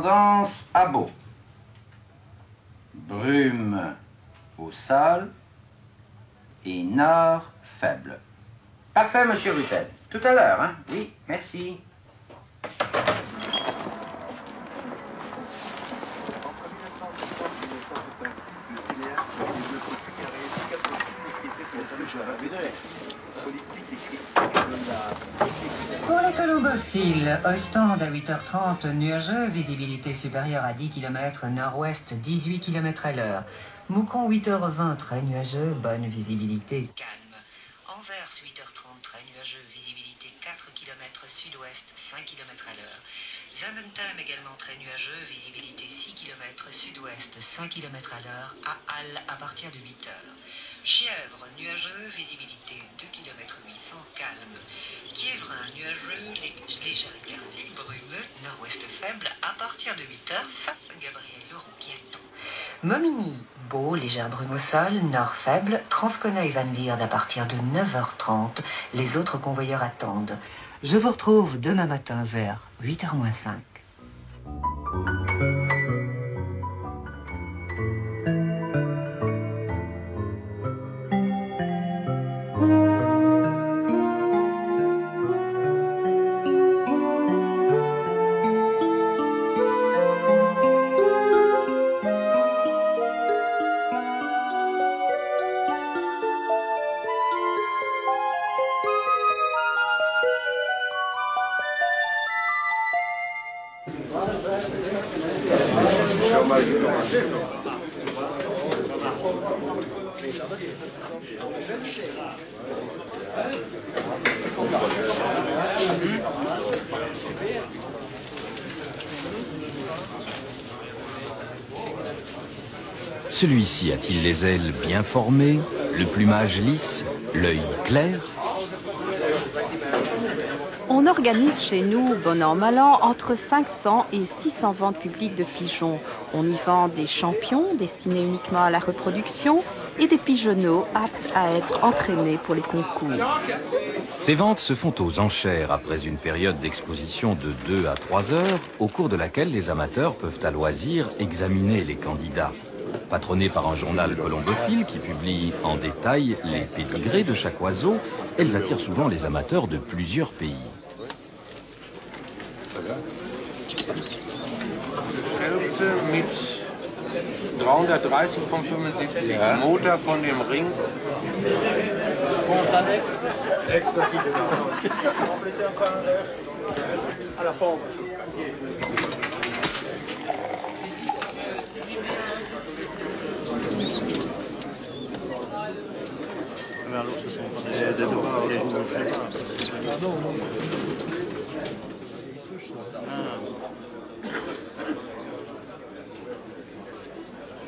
tendance à beau. Brume au sol et nord faible. Parfait, monsieur Rutel. Tout à l'heure, hein? Oui, merci. Pour les colombophiles, Ostende à 8h30, nuageux, visibilité supérieure à 10 km, nord-ouest 18 km à l'heure. Moucron 8h20, très nuageux, bonne visibilité. Calme. Anvers 8h30, très nuageux, visibilité 4 km sud-ouest, 5 km à l'heure. Zaventem également très nuageux, visibilité 6 km sud-ouest, 5 km à l'heure. À Halle à partir de 8h. Chièvre, nuageux, visibilité 2 km 800, calme. Kiévrin, nuageux, légère éclaircie, brumeux, nord-ouest faible, à partir de 8h, Saint-Gabriel le Rouquieton. Momigny, beau, légère brume au sol, nord faible, Transcona et Van Lierde à partir de 9h30, les autres convoyeurs attendent. Je vous retrouve demain matin vers 8h-5. Celui-ci a-t-il les ailes bien formées, le plumage lisse, l'œil clair? On organise chez nous, bon an mal an, entre 500 et 600 ventes publiques de pigeons. On y vend des champions destinés uniquement à la reproduction et des pigeonneaux aptes à être entraînés pour les concours. Ces ventes se font aux enchères après une période d'exposition de 2 à 3 heures, au cours de laquelle les amateurs peuvent à loisir examiner les candidats. Patronnées par un journal colombophile qui publie en détail les pédigrés de chaque oiseau, elles attirent souvent les amateurs de plusieurs pays. Mit 330 von 75, Motor von dem Ring.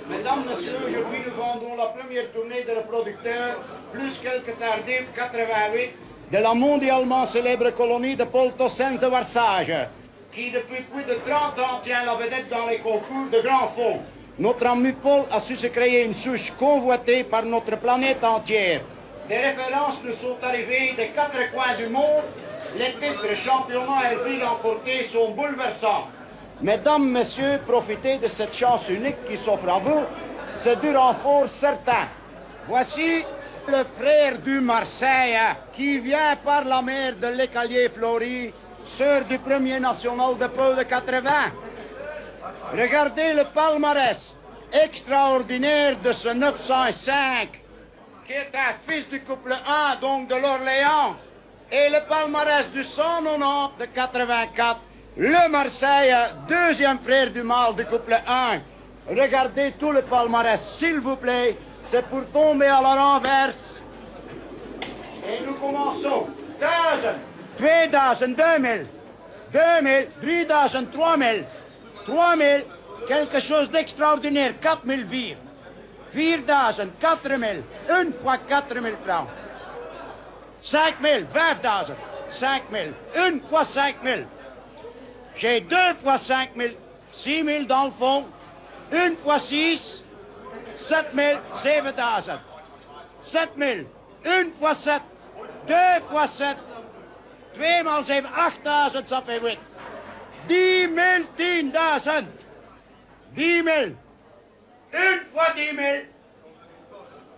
Mesdames, Messieurs, aujourd'hui nous vendons la première tournée de reproducteurs, plus quelques tardifs 88, de la mondialement célèbre colonie de Paul Tossens de Varsage, qui depuis plus de 30 ans tient la vedette dans les concours de grands fonds. Notre ami Paul a su se créer une souche convoitée par notre planète entière. Des références nous sont arrivées des 4 coins du monde. Les titres championnats et prix remportés sont bouleversants. Mesdames, Messieurs, profitez de cette chance unique qui s'offre à vous. C'est du renfort certain. Voici le frère du Marseille qui vient par la mer de l'Écalier Fleury, sœur du premier national de Pau de 80. Regardez le palmarès extraordinaire de ce 905, qui est un fils du couple 1, donc de l'Orléans, et le palmarès du 190 de 84, le Marseille, deuxième frère du mâle du couple 1. Regardez tout le palmarès, s'il vous plaît, c'est pour tomber à la renverse. Et nous commençons. 1000, 2000, 2000, 2000, 3000, 3000, 3000, quelque chose d'extraordinaire, 4000 vires. 4000, 4000, une fois 4000 francs. 5000, 20 5000, une fois 5000. J'ai 2 fois 5000, 6000 dans le fond. Une fois 6, 7000, 7000. 7000, une fois 7, 2 fois 7. 2 maal 7, 8000, ça fait 8. 10 000, 10,000. 10 000. Une fois 10 000.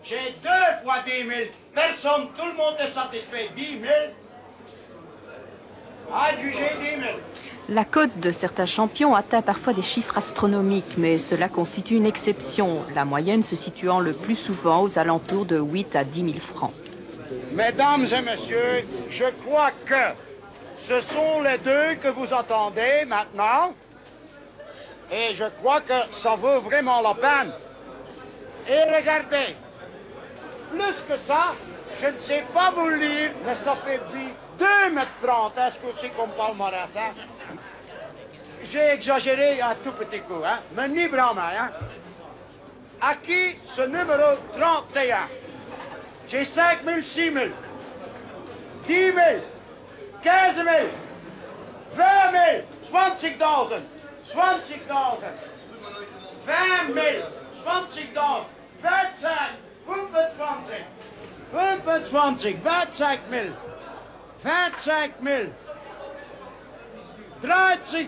J'ai 2 fois 10 000. Personne, tout le monde est satisfait. 10 000. Adjugé 10 000. La cote de certains champions atteint parfois des chiffres astronomiques, mais cela constitue une exception, la moyenne se situant le plus souvent aux alentours de 8 à 10 000 francs. Mesdames et messieurs, je crois que ce sont les deux que vous entendez maintenant. Et je crois que ça vaut vraiment la peine. Et regardez, plus que ça, je ne sais pas vous le lire, mais ça fait 2,30 m. Est-ce que c'est comme palmarès, hein? J'ai exagéré un tout petit coup, hein? Mais ni vraiment, hein? À qui ce numéro 31? J'ai 5 000, 6 000, 10 000, 15 000, 20 000, 26 000, 26 000, 20 000, 26 000, 25, 25, 25 000, 25 000, 30 000,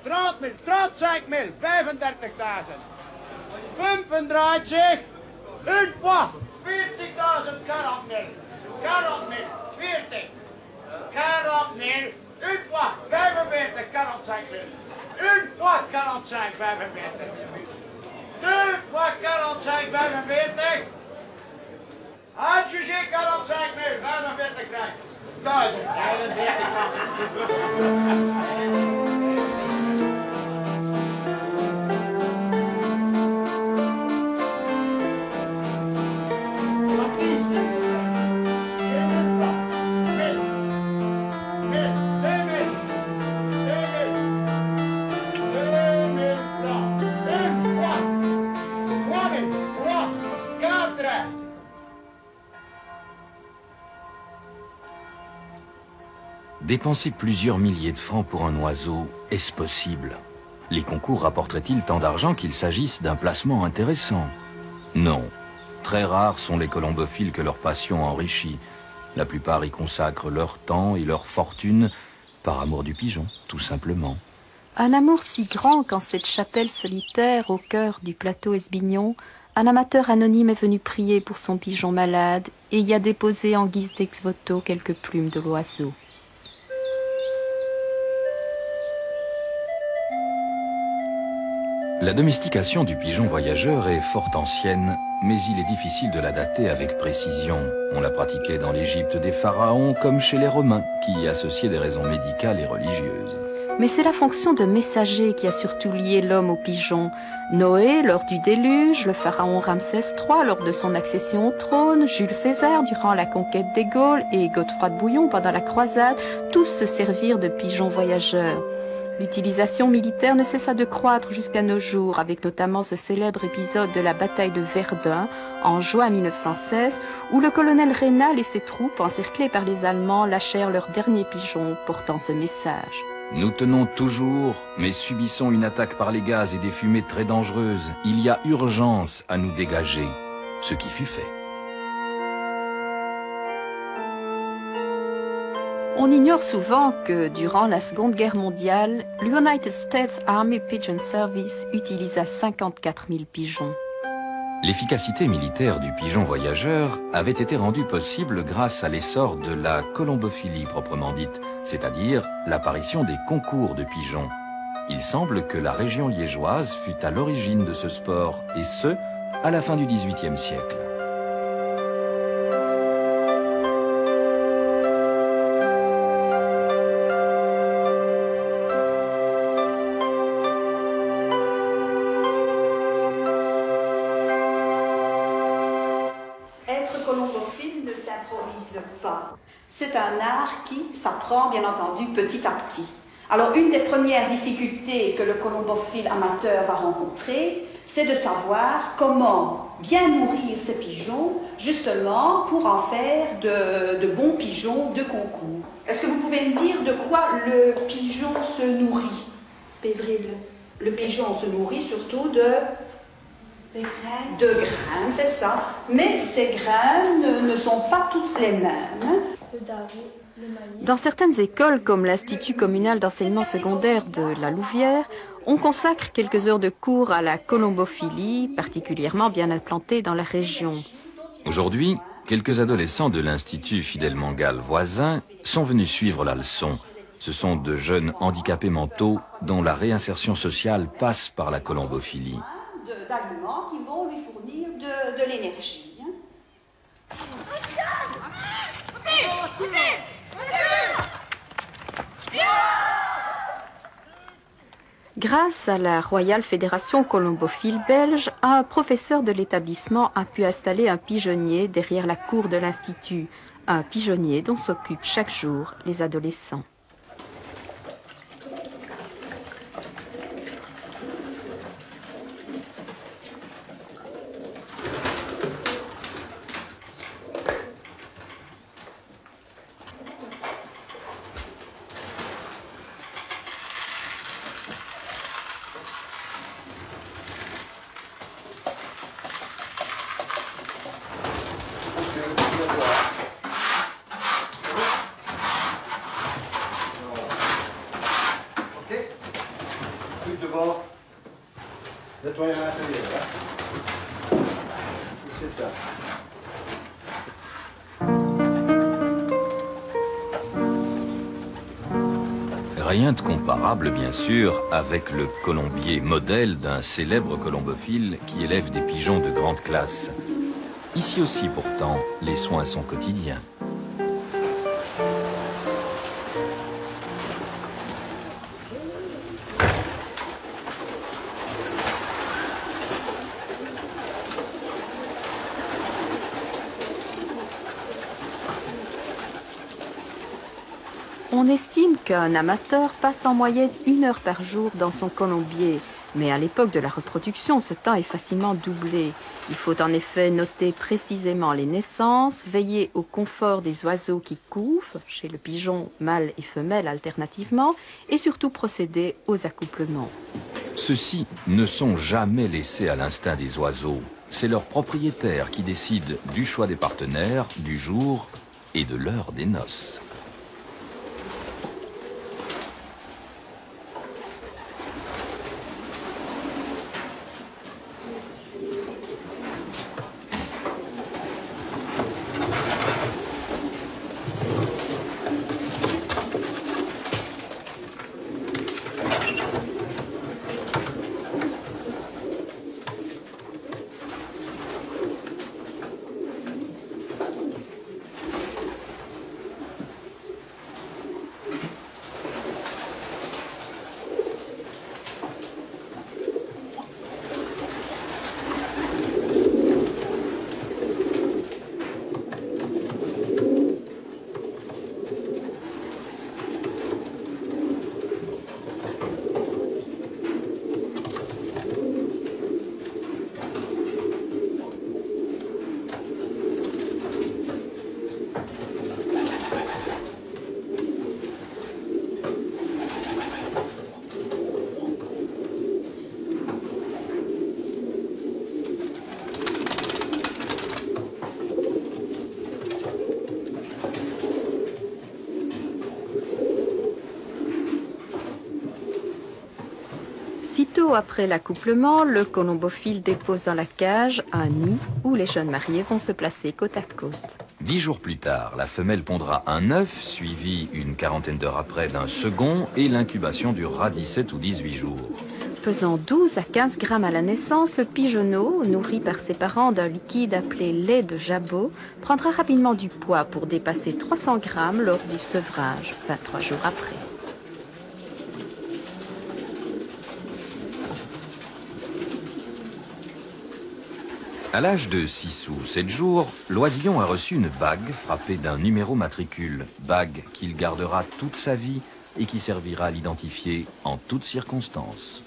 30 000, 35 000, 35 000, 35, une fois, 40 000, 40 000, 40 000, 40, 40 000, une fois, 45, 45 000, une fois, 45, 45, deux fois, 45, 45, adjugé 45 000, 45 francs. Dépenser plusieurs milliers de francs pour un oiseau, est-ce possible? Les concours rapporteraient-ils tant d'argent qu'il s'agisse d'un placement intéressant? Non. Très rares sont les colombophiles que leur passion enrichit. La plupart y consacrent leur temps et leur fortune par amour du pigeon, tout simplement. Un amour si grand qu'en cette chapelle solitaire au cœur du plateau Esbignon, un amateur anonyme est venu prier pour son pigeon malade et y a déposé en guise d'ex-voto quelques plumes de l'oiseau. La domestication du pigeon voyageur est fort ancienne, mais il est difficile de la dater avec précision. On la pratiquait dans l'Égypte des pharaons comme chez les Romains, qui y associaient des raisons médicales et religieuses. Mais c'est la fonction de messager qui a surtout lié l'homme au pigeon. Noé lors du déluge, le pharaon Ramsès III lors de son accession au trône, Jules César durant la conquête des Gaules et Godefroy de Bouillon pendant la croisade, tous se servirent de pigeons voyageurs. L'utilisation militaire ne cessa de croître jusqu'à nos jours, avec notamment ce célèbre épisode de la bataille de Verdun, en juin 1916, où le colonel Raynal et ses troupes, encerclés par les Allemands, lâchèrent leur dernier pigeon portant ce message. Nous tenons toujours, mais subissons une attaque par les gaz et des fumées très dangereuses. Il y a urgence à nous dégager, ce qui fut fait. On ignore souvent que, durant la Seconde Guerre mondiale, l'United States Army Pigeon Service utilisa 54 000 pigeons. L'efficacité militaire du pigeon voyageur avait été rendue possible grâce à l'essor de la colombophilie proprement dite, c'est-à-dire l'apparition des concours de pigeons. Il semble que la région liégeoise fut à l'origine de ce sport, et ce, à la fin du XVIIIe siècle. C'est un art qui s'apprend, bien entendu, petit à petit. Alors, une des premières difficultés que le colombophile amateur va rencontrer, c'est de savoir comment bien nourrir ces pigeons, justement, pour en faire de bons pigeons de concours. Est-ce que vous pouvez me dire de quoi le pigeon se nourrit? Pévril. Le pigeon se nourrit surtout de graines. De graines, c'est ça. Mais ces graines ne sont pas toutes les mêmes. Dans certaines écoles, comme l'Institut communal d'enseignement secondaire de la Louvière, on consacre quelques heures de cours à la colombophilie, particulièrement bien implantée dans la région. Aujourd'hui, quelques adolescents de l'Institut Fidel Mangal voisin sont venus suivre la leçon. Ce sont de jeunes handicapés mentaux dont la réinsertion sociale passe par la colombophilie. D'aliments qui vont lui fournir de l'énergie. Grâce à la Royale Fédération colombophile belge, un professeur de l'établissement a pu installer un pigeonnier derrière la cour de l'Institut, un pigeonnier dont s'occupent chaque jour les adolescents. Rien de comparable, bien sûr, avec le colombier modèle d'un célèbre colombophile qui élève des pigeons de grande classe. Ici aussi, pourtant, les soins sont quotidiens. On estime qu'un amateur passe en moyenne 1 heure par jour dans son colombier, mais à l'époque de la reproduction, ce temps est facilement doublé. Il faut en effet noter précisément les naissances, veiller au confort des oiseaux qui couvent, chez le pigeon mâle et femelle alternativement, et surtout procéder aux accouplements. Ceux-ci ne sont jamais laissés à l'instinct des oiseaux. C'est leur propriétaire qui décide du choix des partenaires, du jour et de l'heure des noces. Sitôt après l'accouplement, le colombophile dépose dans la cage un nid où les jeunes mariés vont se placer côte à côte. 10 jours plus tard, la femelle pondra un œuf, suivi une quarantaine d'heures après d'un second, et l'incubation durera 17 ou 18 jours. Pesant 12 à 15 grammes à la naissance, le pigeonneau, nourri par ses parents d'un liquide appelé lait de jabot, prendra rapidement du poids pour dépasser 300 grammes lors du sevrage, 23 jours après. À l'âge de 6 ou 7 jours, l'oisillon a reçu une bague frappée d'un numéro matricule, bague qu'il gardera toute sa vie et qui servira à l'identifier en toutes circonstances.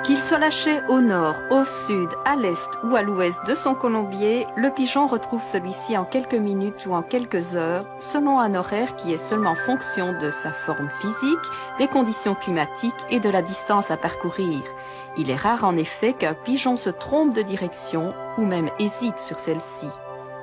Qu'il soit lâché au nord, au sud, à l'est ou à l'ouest de son colombier, le pigeon retrouve celui-ci en quelques minutes ou en quelques heures, selon un horaire qui est seulement fonction de sa forme physique, des conditions climatiques et de la distance à parcourir. Il est rare en effet qu'un pigeon se trompe de direction ou même hésite sur celle-ci.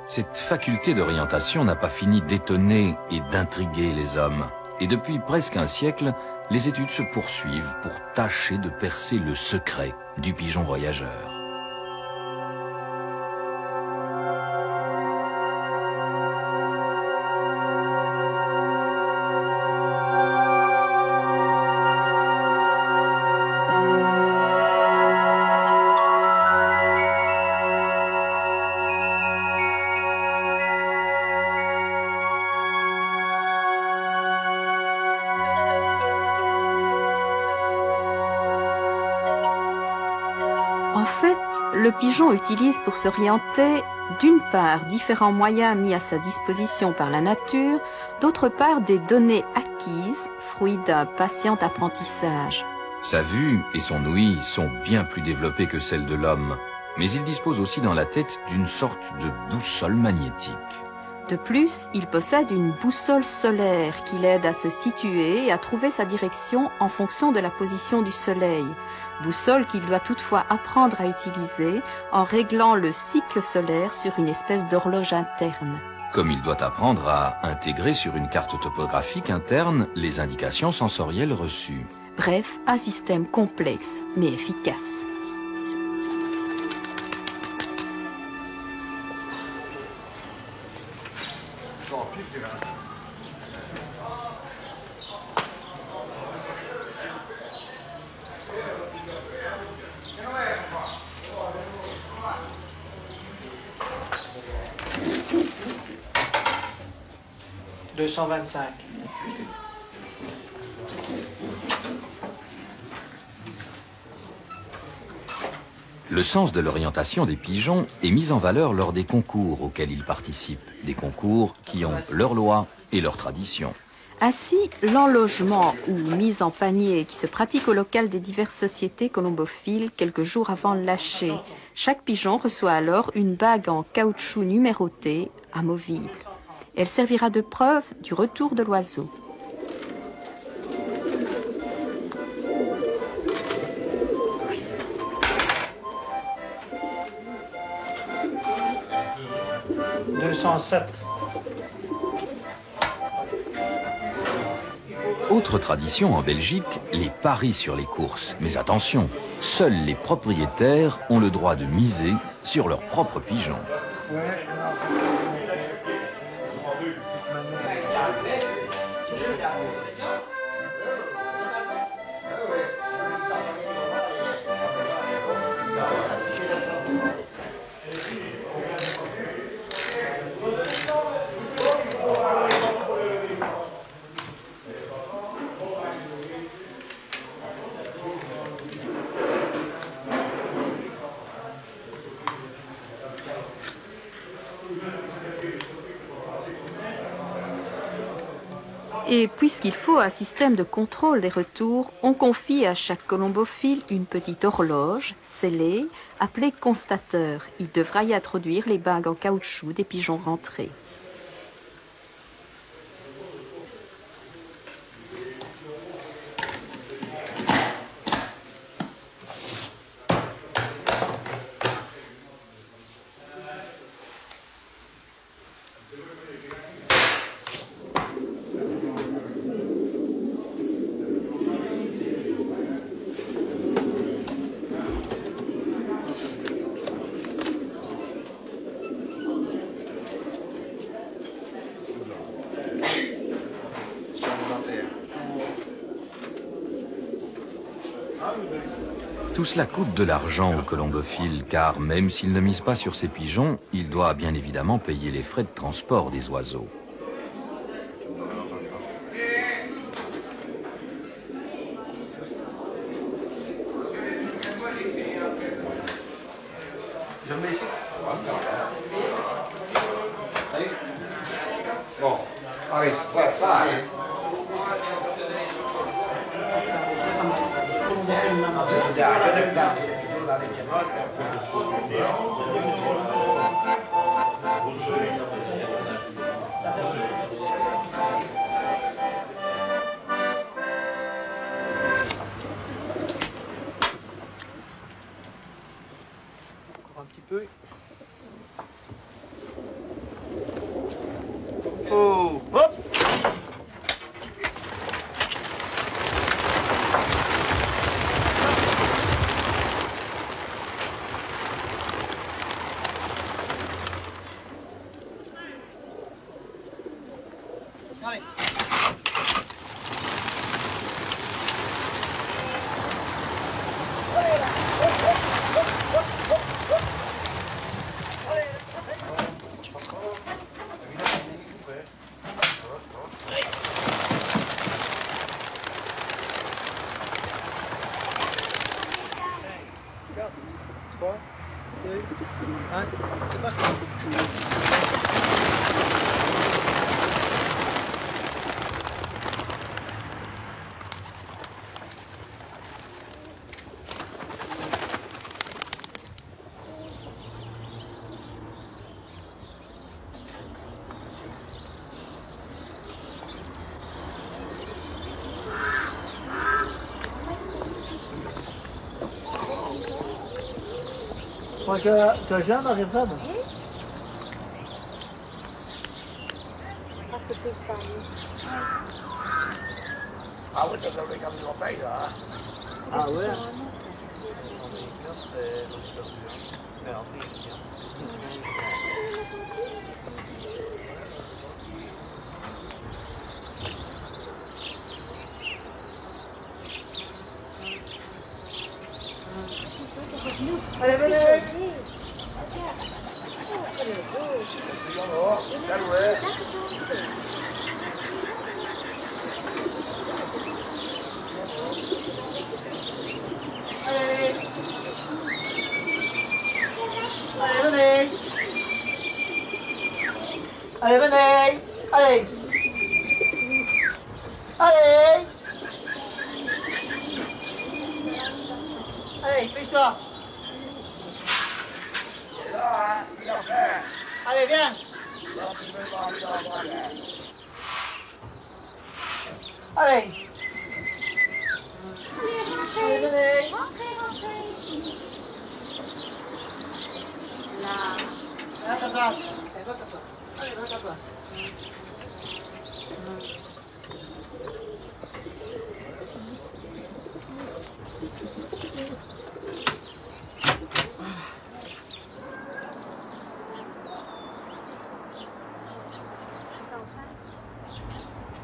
Cette faculté d'orientation n'a pas fini d'étonner et d'intriguer les hommes. Et depuis presque un siècle, les études se poursuivent pour tâcher de percer le secret du pigeon voyageur. En fait, le pigeon utilise pour s'orienter, d'une part, différents moyens mis à sa disposition par la nature, d'autre part, des données acquises, fruit d'un patient apprentissage. Sa vue et son ouïe sont bien plus développées que celles de l'homme, mais il dispose aussi dans la tête d'une sorte de boussole magnétique. De plus, il possède une boussole solaire qui l'aide à se situer et à trouver sa direction en fonction de la position du soleil. Boussole qu'il doit toutefois apprendre à utiliser en réglant le cycle solaire sur une espèce d'horloge interne. Comme il doit apprendre à intégrer sur une carte topographique interne les indications sensorielles reçues. Bref, un système complexe mais efficace. Le sens de l'orientation des pigeons est mis en valeur lors des concours auxquels ils participent, des concours qui ont leurs lois et leurs traditions. Ainsi, l'enlogement ou mise en panier qui se pratique au local des diverses sociétés colombophiles quelques jours avant le lâcher. Chaque pigeon reçoit alors une bague en caoutchouc numérotée, amovible. Elle servira de preuve du retour de l'oiseau. Autre tradition en Belgique, les paris sur les courses. Mais attention, seuls les propriétaires ont le droit de miser sur leurs propres pigeons. Et puisqu'il faut un système de contrôle des retours, on confie à chaque colombophile une petite horloge scellée, appelée constateur. Il devra y introduire les bagues en caoutchouc des pigeons rentrés. Tout cela coûte de l'argent au colombophile, car même s'il ne mise pas sur ses pigeons, il doit bien évidemment payer les frais de transport des oiseaux. Bon, allez, voilà, ça, hein. Un petit peu. Oh, hop. Allez. C'est parti. Je crois que Jeanne arrivera. Ah oui, ça devrait comme ils vont payer, là. Ah ouais. Allez, venez. Allez. Allez, venez. Allez, venez. Allez. Allez. Allez, fais-toi. Allez, viens. Allez. Allez, venez. Là. À ta place. Allez, va à ta place. Allez, va à ta place.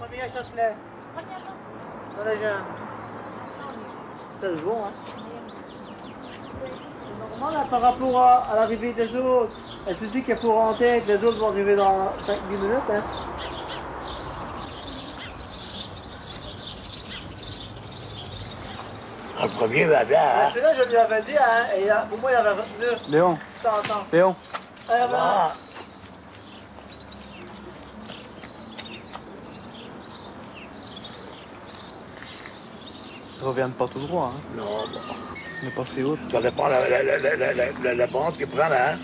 Premier Châtelet. Dans la jeune. Ça c'est bon, hein? C'est normal, là, par rapport à l'arrivée des autres. Elle se dit qu'il faut rentrer, que les autres vont arriver dans 5-10 minutes, hein? Le premier va bien, hein? Celui-là, je lui avais dit, hein, et pour moi, il avait retenu. Léon. Attends. Léon. Allez, va. Ils reviennent pas tout droit. Hein. Non, bon. On est passé haut. Ça dépend de la bande qu'il prend, là, hein?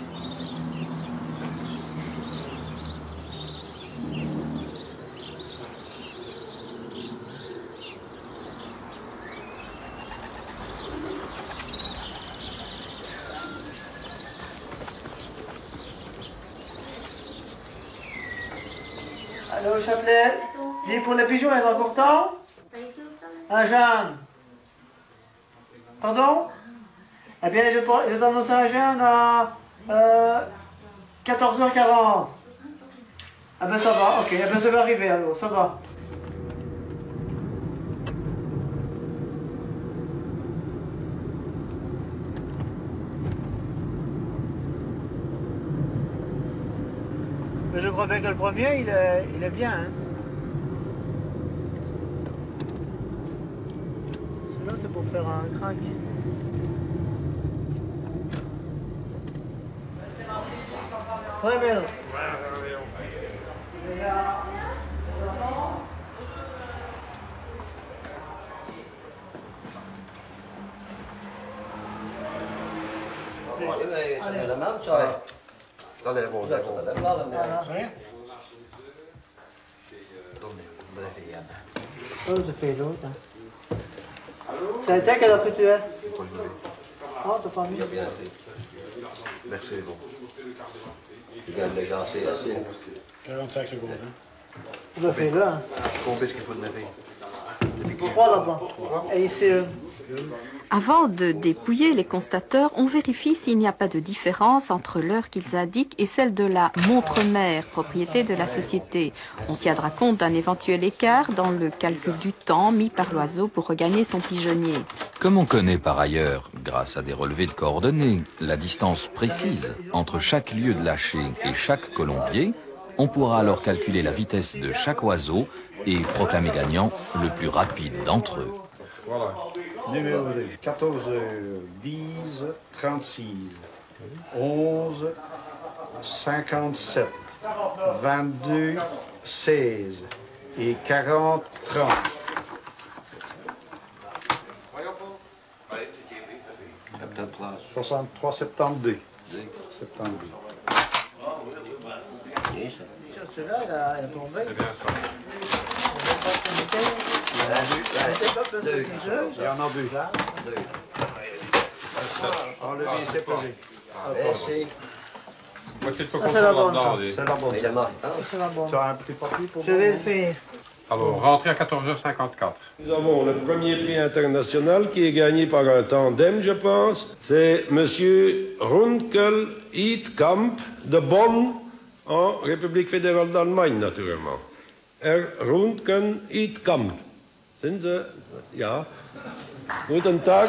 Allô, Châtelet. Dis pour les pigeons, il est encore temps? Ah, Jeanne. Pardon? Eh bien, je t'annonce à Jeanne à 14h40. Ah ben ça va, ok. Eh ben je vais arriver alors, ça va. Mais je crois bien que le premier, il est bien, hein. Celui-là, c'est pour faire un crack. Très bien. Oh, ça fait l'autre. C'est un quelle heure que tu es? Ah, t'as pas mis? Merci, bon. Tu viens de les lancer assez. 45 secondes. Ça fait là. Combien est-ce qu'il faut de lever? Trois là-bas. Et ici, Avant de dépouiller les constateurs, on vérifie s'il n'y a pas de différence entre l'heure qu'ils indiquent et celle de la montre-mère, propriété de la société. On tiendra compte d'un éventuel écart dans le calcul du temps mis par l'oiseau pour regagner son pigeonnier. Comme on connaît par ailleurs, grâce à des relevés de coordonnées, la distance précise entre chaque lieu de lâcher et chaque colombier, on pourra alors calculer la vitesse de chaque oiseau et proclamer gagnant le plus rapide d'entre eux. Voilà. Numéro 14, 10, 36, 11, 57, 22, 16 et 40, 30. 63, 72. 72. celui-là, elle a tombé. C'est bien ça. Il y en a deux. Enlevez, c'est posé. C'est la bonne, ça. C'est la bonne. C'est la bonne. Tu as un petit papier pour Je vais le faire. Alors, rentrez à 14h54. Nous avons le premier prix international qui est gagné par un tandem, je pense. C'est M. Runkel Eidkamp de Bonn, en République fédérale d'Allemagne, naturellement. Runkel Eidkamp. Sind Sie? Ja. Guten Tag.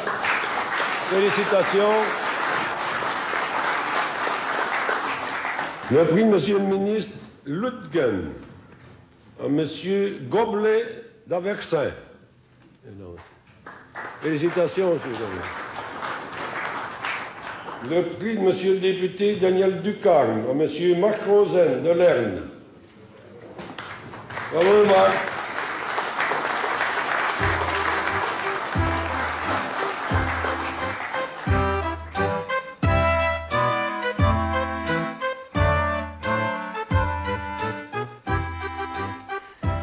Félicitations. Le prix de M. le ministre Lutgen. À Monsieur Goblet d'Aversin. Félicitations, monsieur. Le prix de Monsieur le député Daniel Ducarme, à Monsieur Marc Rosen de Lerne. Bravo, Marc.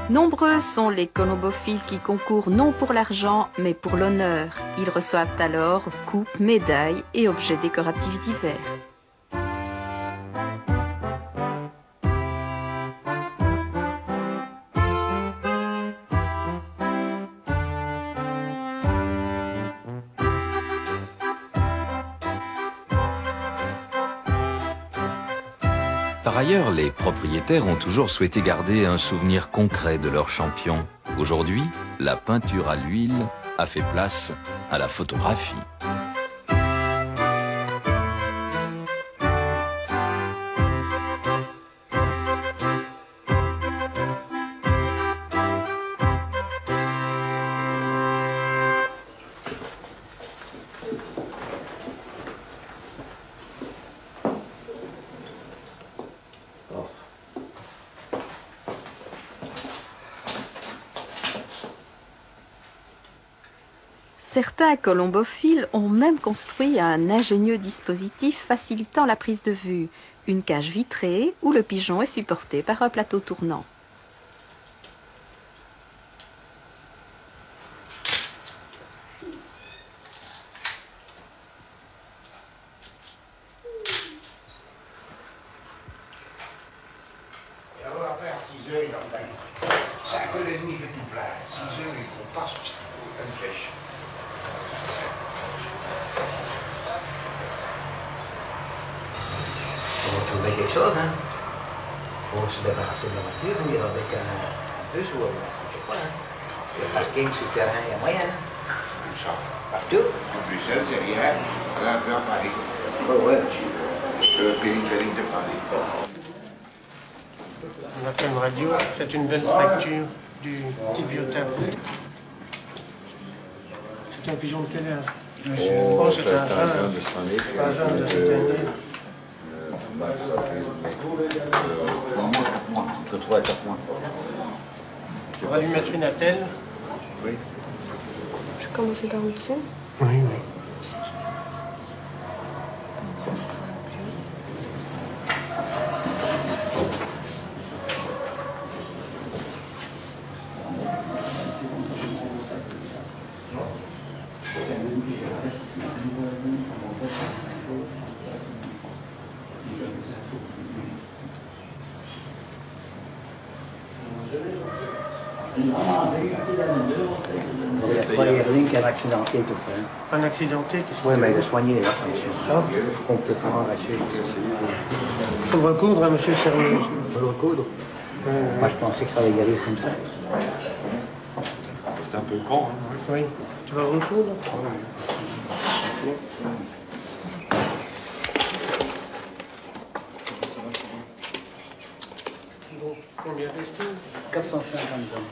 Nombreux sont les colombophiles qui concourent non pour l'argent, mais pour l'honneur. Ils reçoivent alors coupes, médailles et objets décoratifs divers. Par ailleurs, les propriétaires ont toujours souhaité garder un souvenir concret de leur champion. Aujourd'hui, la peinture à l'huile a fait place à la photographie. Certains colombophiles ont même construit un ingénieux dispositif facilitant la prise de vue, une cage vitrée où le pigeon est supporté par un plateau tournant. Et alors après, à 6 heures, il en gagne. 5h30, il fait tout plein. 6 heures, il passe une flèche. Il faut trouver quelque chose, hein. Il faut se débarrasser de la voiture, venir avec un bus ou je sais pas. Hein. Le parking sur le terrain, il y a moyen. Hein. Partout. En Bruxelles, c'est rien. Un peu à Paris. Oh, ouais. Le périphérique de Paris. On a fait une radio, c'est une belle fracture du petit biotype. C'est un pigeon de quelle heure? Oh, c'est un jeune de cette année. Un jeune de cette année. Entre 3 et 4 mois. On va lui mettre une attelle. Oui. Je vais commencer par au-dessus. Oui, oui. Pas les rien qu'un accidenté tout ça. Un accidenté qui Oui, mais le soigner, là, complètement arraché. Il faut recoudre à M. Sermeuse. Faut le recoudre. Moi, je pensais que ça allait guérir comme ça. C'était un peu grand, hein. Oui. Tu vas recoudre? Bon, combien reste-t-il? 450 ans.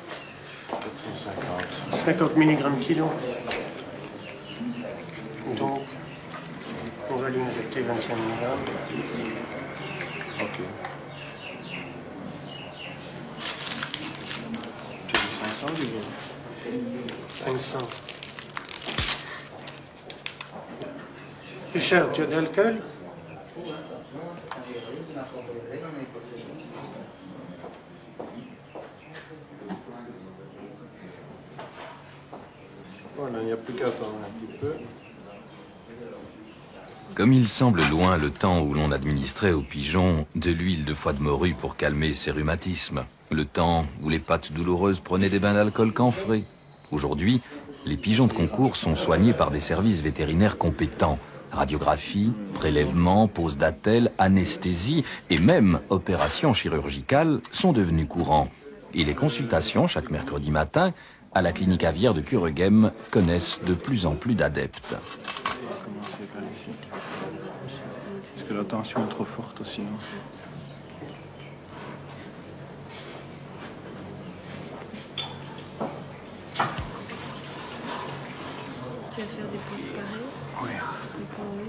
450. 50 mg kilo. Donc, on va lui injecter 25 mg. Ok. Tu dis 500, lui? 500. Richard, tu as de l'alcool? Voilà, il n'y a plus qu'à attendre un petit peu. Comme il semble loin le temps où l'on administrait aux pigeons de l'huile de foie de morue pour calmer ses rhumatismes, le temps où les pattes douloureuses prenaient des bains d'alcool camphré. Aujourd'hui, les pigeons de concours sont soignés par des services vétérinaires compétents. Radiographie, prélèvement, pose d'attelle, anesthésie et même opérations chirurgicales sont devenus courants. Et les consultations chaque mercredi matin à la clinique aviaire de Kuregem connaissent de plus en plus d'adeptes. Est-ce que la tension est trop forte aussi, hein? Tu vas faire des pompes pareilles? Oui. Des pompes, oui.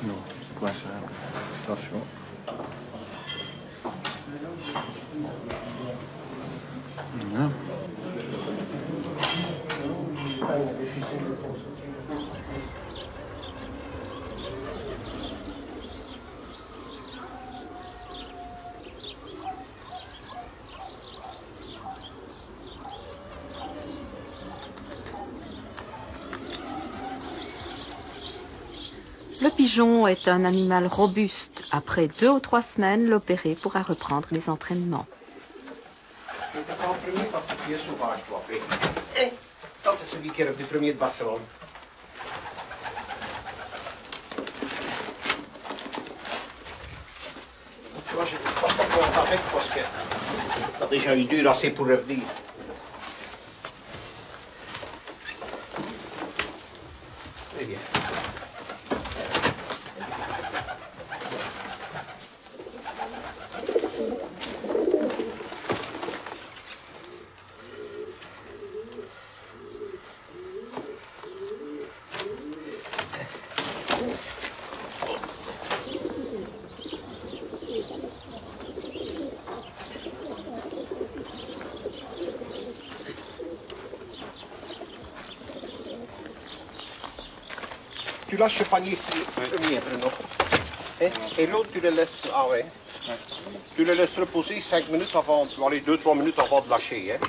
Non, point simple. Attention. Voilà. Le pigeon est un animal robuste. Après 2 ou 3 semaines, l'opéré pourra reprendre les entraînements. Je ne pas en premier parce que tu es sauvage, toi. Et ça, c'est celui qui est revenu premier de Barcelone. Tu vois, je ne peux pas t'en avec parce que tu as déjà eu dur assez pour revenir. Très bien. Tu lâches le panier ici, premier, Bruno. Et l'autre, tu le laisses. Ah ouais. Tu le laisses reposer 5 minutes avant. Allez, 2-3 minutes avant de lâcher. Hein.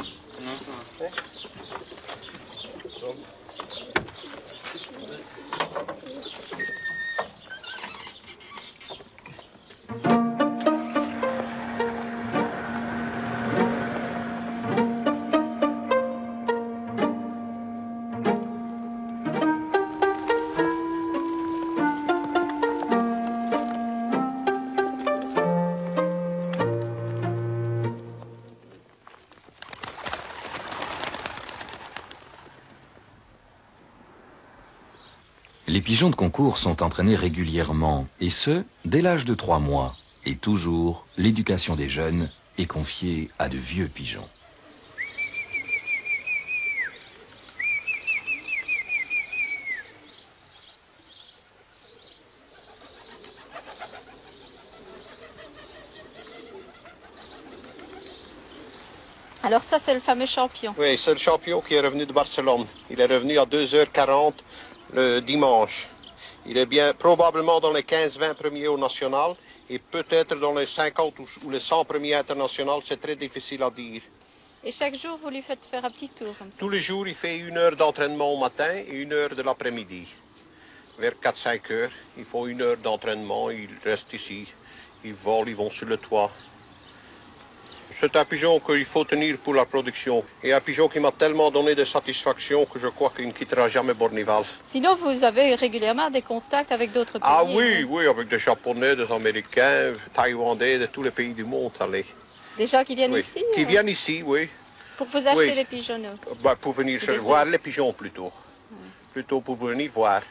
Les pigeons de concours sont entraînés régulièrement, et ce, dès l'âge de 3 mois. Et toujours, l'éducation des jeunes est confiée à de vieux pigeons. Alors ça, c'est le fameux champion. Oui, c'est le champion qui est revenu de Barcelone. Il est revenu à 2h40 le dimanche. Il est bien probablement dans les 15-20 premiers au national et peut-être dans les 50 ou les 100 premiers internationaux, c'est très difficile à dire. Et chaque jour, vous lui faites faire un petit tour comme ça? Tous les jours, il fait 1 heure d'entraînement au matin et 1 heure de l'après-midi. Vers 4-5 heures, il faut 1 heure d'entraînement, ils restent ici. Ils volent, ils vont sur le toit. C'est un pigeon qu'il faut tenir pour la production. Et un pigeon qui m'a tellement donné de satisfaction que je crois qu'il ne quittera jamais Bornival. Sinon, vous avez régulièrement des contacts avec d'autres pays? Ah oui, oui, avec des Japonais, des Américains, Taïwanais, de tous les pays du monde. Allez. Des gens qui viennent Oui. ici? Qui viennent ici, oui. Pour vous acheter Oui. les pigeonneaux? Pour venir voir les pigeons plutôt. Plutôt pour venir voir.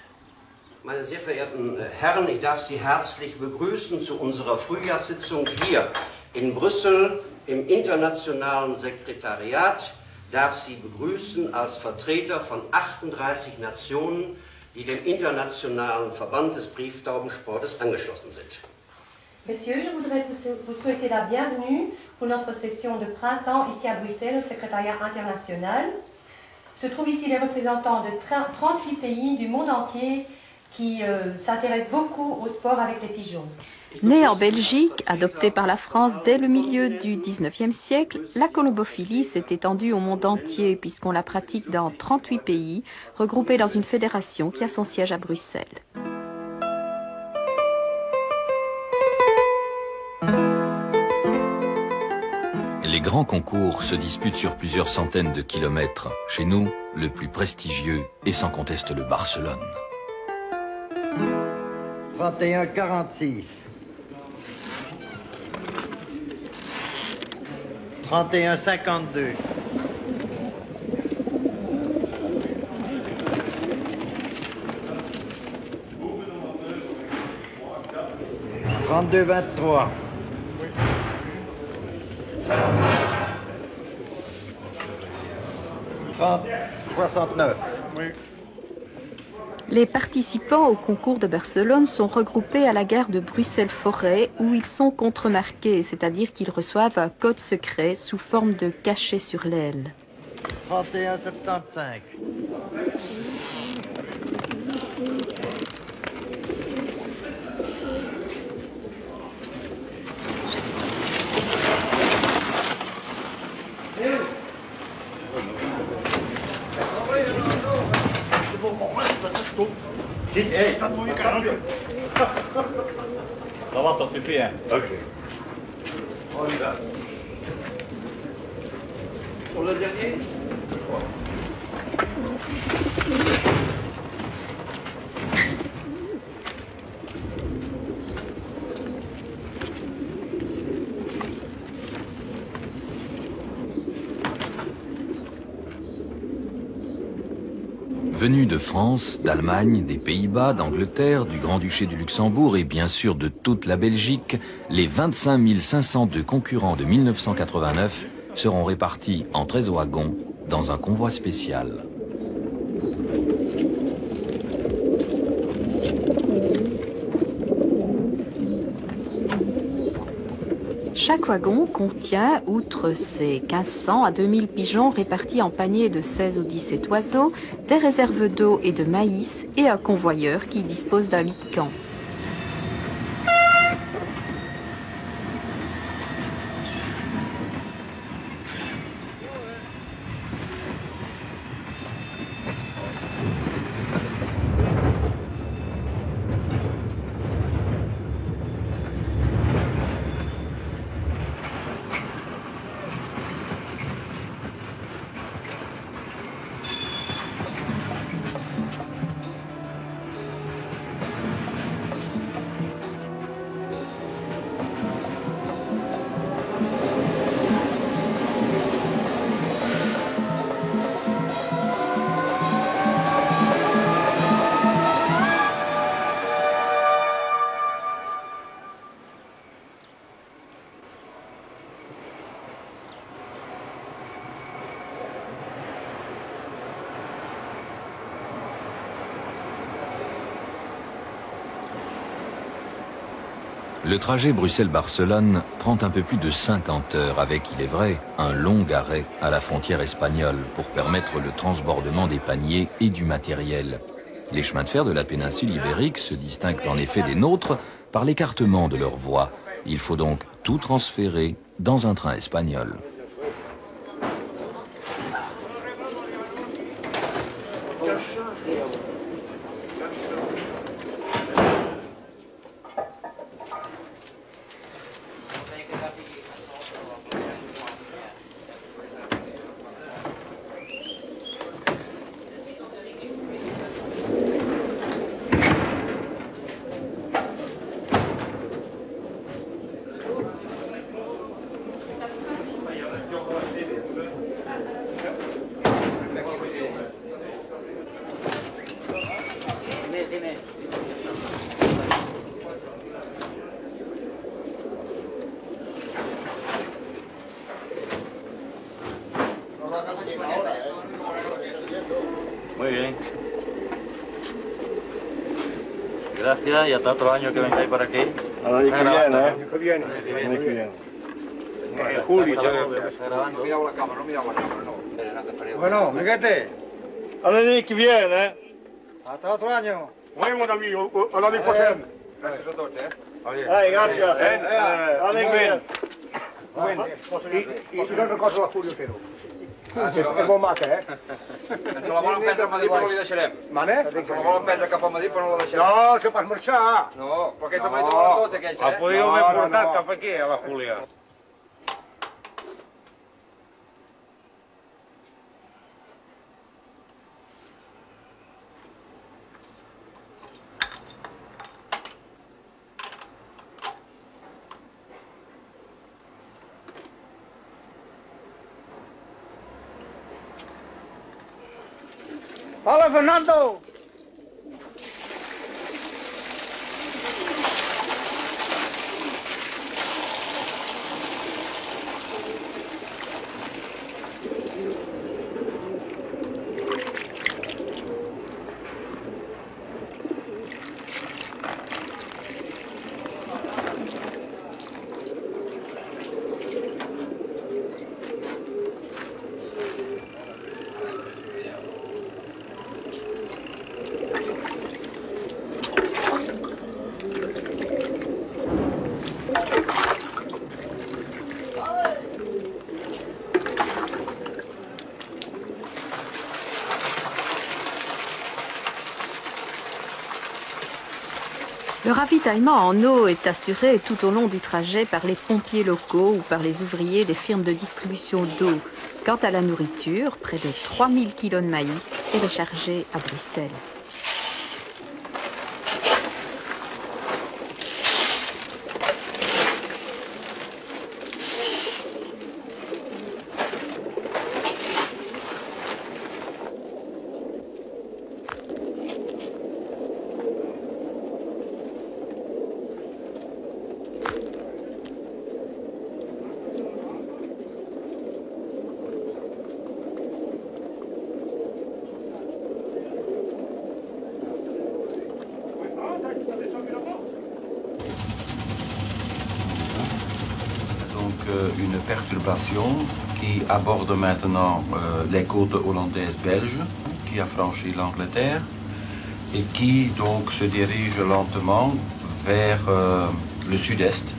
Meine sehr verehrten Herren, ich darf Sie herzlich begrüßen zu unserer Frühjahrssitzung hier in Brüssel im Internationalen Sekretariat. Darf Sie begrüßen als Vertreter von 38 Nationen, die dem Internationalen Verband des Brieftaubensportes angeschlossen sind. Messieurs, je voudrais vous souhaiter la bienvenue pour notre session de printemps ici à Bruxelles, au secrétariat international. Se trouvent ici les représentants de 38 pays du monde entier qui s'intéressent beaucoup au sport avec les pigeons. Née en Belgique, adoptée par la France dès le milieu du 19e siècle, la colombophilie s'est étendue au monde entier puisqu'on la pratique dans 38 pays, regroupés dans une fédération qui a son siège à Bruxelles. Les grands concours se disputent sur plusieurs centaines de kilomètres. Chez nous, le plus prestigieux est sans conteste le Barcelone. 31-46. 31-52. 32-23. 30-69. Les participants au concours de Barcelone sont regroupés à la gare de Bruxelles-Forêt où ils sont contremarqués, c'est-à-dire qu'ils reçoivent un code secret sous forme de cachet sur l'aile. 31-75. Ça va, ça suffit, hein? Ok. On y va. Pour le dernier? Venus de France, d'Allemagne, des Pays-Bas, d'Angleterre, du Grand-Duché du Luxembourg et bien sûr de toute la Belgique, les 25 502 concurrents de 1989 seront répartis en 13 wagons dans un convoi spécial. Chaque wagon contient, outre ses 1500 à 2000 pigeons répartis en paniers de 16 ou 17 oiseaux, des réserves d'eau et de maïs et un convoyeur qui dispose d'un lit de camp. Le trajet Bruxelles-Barcelone prend un peu plus de 50 heures avec, il est vrai, un long arrêt à la frontière espagnole pour permettre le transbordement des paniers et du matériel. Les chemins de fer de la péninsule ibérique se distinguent en effet des nôtres par l'écartement de leurs voies. Il faut donc tout transférer dans un train espagnol. Muy bien. Gracias y hasta otro año que vengáis por aquí. Al año que viene, ¿eh? Año que viene. Año que viene. Julio, No miraba la cámara, no. Bueno, Miguete. al año que viene, ¿eh? Hasta otro año. Muy buen amigo, al año próximo. Gracias a todos, Ay, gracias. Al año que viene. Y no recordo a Julio Tero. És bon maca, Ens la volen prendre a Madrid, però no li deixarem. Mane? Ens la volen prendre cap a Madrid, però no la deixarem. No, se pas marxar. No, però aquests a Madrid ho volen tot, aquells, El podíeu haver portat cap aquí, a la Júlia. Hola, Fernando. Le ravitaillement en eau est assuré tout au long du trajet par les pompiers locaux ou par les ouvriers des firmes de distribution d'eau. Quant à la nourriture, près de 3000 kilos de maïs est rechargée à Bruxelles. Une perturbation qui aborde maintenant les côtes hollandaises belges, qui a franchi l'Angleterre et qui donc se dirige lentement vers le sud-est,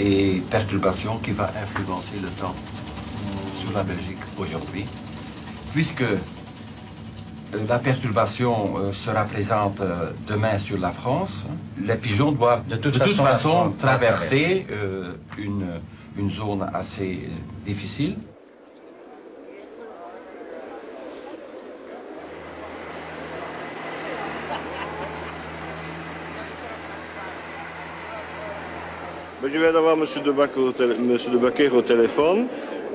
et perturbation qui va influencer le temps sur la Belgique aujourd'hui, puisque la perturbation sera présente demain sur la France. Les pigeons doivent de toute façon traverser une zone assez difficile. Je viens d'avoir M. de Bakker au téléphone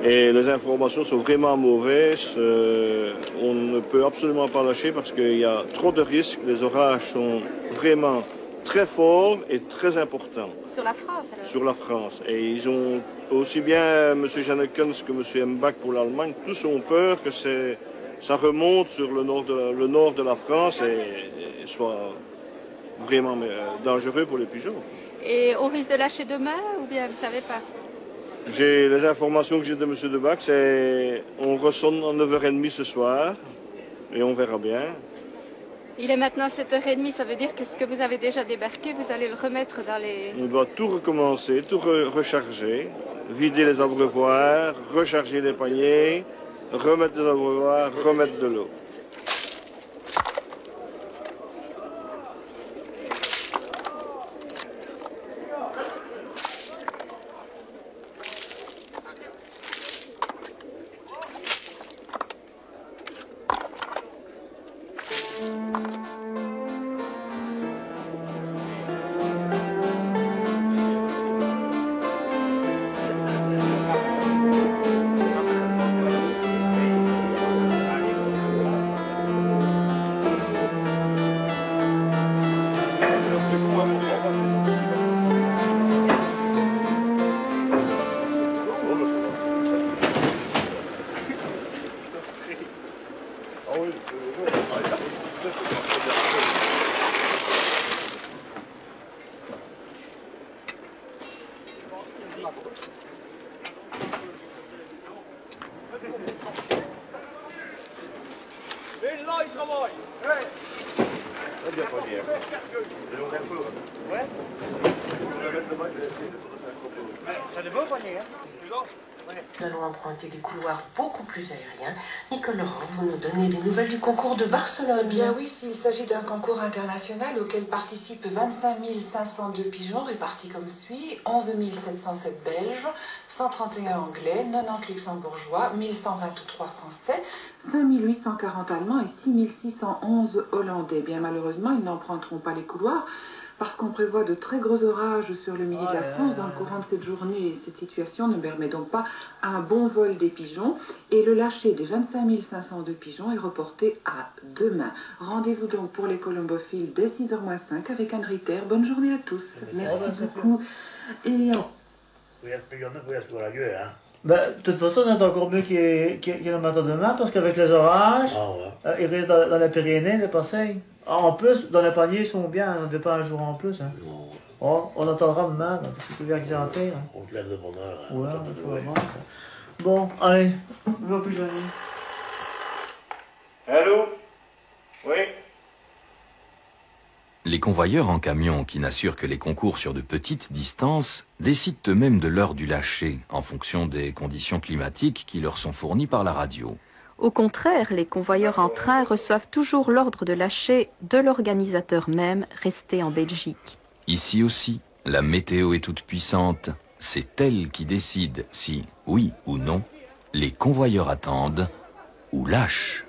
et les informations sont vraiment mauvaises. On ne peut absolument pas lâcher parce qu'il y a trop de risques. Les orages sont vraiment très forts et très importants. Sur la France alors? Sur la France. Et ils ont aussi bien M. Jannekens que M. Mbach pour l'Allemagne, tous ont peur que ça remonte sur le nord de la France et soit vraiment dangereux pour les pigeons. Et on risque de lâcher demain ou bien vous ne savez pas? Les informations que j'ai de M. de Bach, c'est on ressonne à 9h30 ce soir et on verra bien. Il est maintenant 7h30, ça veut dire que ce que vous avez déjà débarqué, vous allez le remettre dans les... On doit tout recommencer, tout recharger, vider les abreuvoirs, recharger les paniers, remettre des abreuvoirs, remettre de l'eau. Nous allons emprunter des couloirs beaucoup plus aériens. Nicole Laurent, vous nous donnez des nouvelles du concours de Barcelone. Eh bien oui, s'il s'agit d'un concours international auquel participent 25 502 pigeons répartis comme suit: 11 707 Belges, 131 Anglais, 90 Luxembourgeois, 1123 Français, 5 840 Allemands et 6 611 Hollandais. Bien malheureusement, ils n'emprunteront pas les couloirs parce qu'on prévoit de très gros orages sur le midi de la France dans le courant de cette journée. Et cette situation ne permet donc pas un bon vol des pigeons. Et le lâcher des 25 502 pigeons est reporté à demain. Rendez-vous donc pour les colombophiles dès 6h moins 5 avec Anne Ritter. Bonne journée à tous. Merci beaucoup. Et ben, de toute façon, c'est encore mieux qu'il y ait le matin demain, parce qu'avec les orages, ils restent dans les Pyrénées, les passeils. En plus, dans les paniers, ils sont bien, on ne fait pas un jour en plus. Hein. Oh, on attendra demain, donc c'est tout bien qu'ils ont fait. Hein. On se lève de bonne heure. Hein. Ouais, on faut vraiment. Bon, allez, je ne vois plus jamais. Allô? Oui? Les convoyeurs en camion qui n'assurent que les concours sur de petites distances décident eux-mêmes de l'heure du lâcher en fonction des conditions climatiques qui leur sont fournies par la radio. Au contraire, les convoyeurs en train reçoivent toujours l'ordre de lâcher de l'organisateur même resté en Belgique. Ici aussi, la météo est toute puissante. C'est elle qui décide si, oui ou non, les convoyeurs attendent ou lâchent.